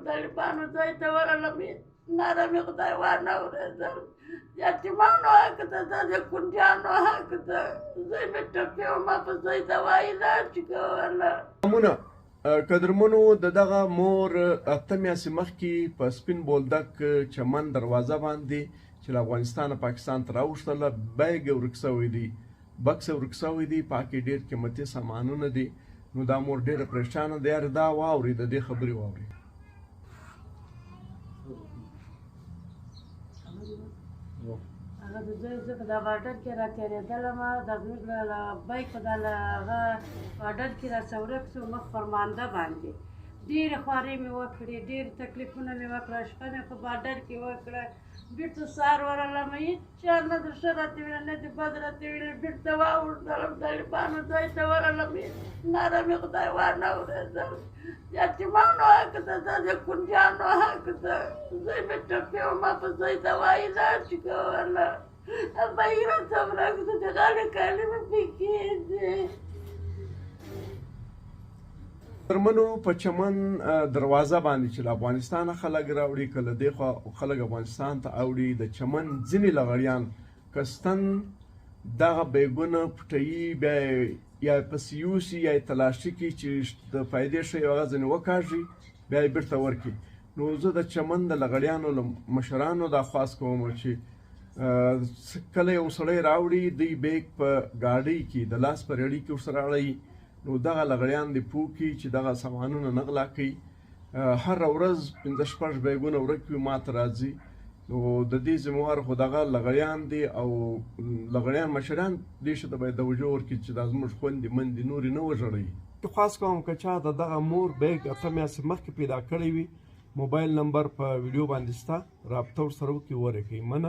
طالبانو ځای ته ورغلم ناره مې خدای وانه اورېدل یتیمانو حق ده دا د کونډیانو حق ده زوی مې ټپي و ما په ځای دوا علاج کوله قدرمنو د دغه مور اته میاشتې مخکې په سپین بولدک چمن دروازه باندې چې له افغانستانه پاکستان ته راوښتله بیګ ورک سوی دی بکس ورک سوی دی پاکې ډېر قیمتي سامانونه دي نو دا مور ډېره پریشانه ده یاره دا واوري د دې خبرې واوري هغه د زوی زه په دا بارډر کې راتېرېدلم د زموږ له بیک په دغه بارډر کې راڅه ورک شو مخ فرمانده باندې ډېرې خوارۍ مې وکړې ډېر تکلیفونه مې وکړه شپه مې په بارډر کې وکړه بېرته سهار ورغلم هېڅ چا نه د ښه راته ویل نه د بد راته ویل بېرته واوښتلم طالبانو ځای ته ورغلم ناره مې خدای وانه اورېدل یتیمانو حق ده دا د کونډیانو حق ده زوی مې ټپي و ما په ځای دوا علاج کوله بهیره صاحب راکړه د غاړې کالي مې پکې دي قدرمنو په چمن دروازه باندې چې له افغانستانه خلک راوړي که له دې خوا خلک افغانستان ته اوړي د چمن ځینې لغړیان کستن دغه بیګونه پټوي بیا یا پسې یوسي یا یې تلاشي کړي چې د فایدې ښه یو هغه ځینې وکاږي بیا یې بېرته ورکړي نو زه د چمن د لغړیانو له مشرانو دا خواست کوم چې کله یو سړی راوړي دوی بیګ په ګاډۍ کې د لاس په ریړۍ کې ورسره اړوي نو دغه لغړیان دې پوه کړي چې دغه سامانونه نه غلا کوي هره ورځ 5-6 بیګونه ورک وي ما ته راځي نو د دې ذمهوار خو دغه لغړیان دي او لغړیان مشران دې شه ته باید توجه ورکړي چې دا زموږ خویندې مندې نورې نه وژړوي خواست کوم که چا د دغه مور بیګ اته میاشتې مخکې پیدا کړی وي موبایل نمبر په ویډیو باندې شته رابطه ورسره وکړي ورکړئ مننه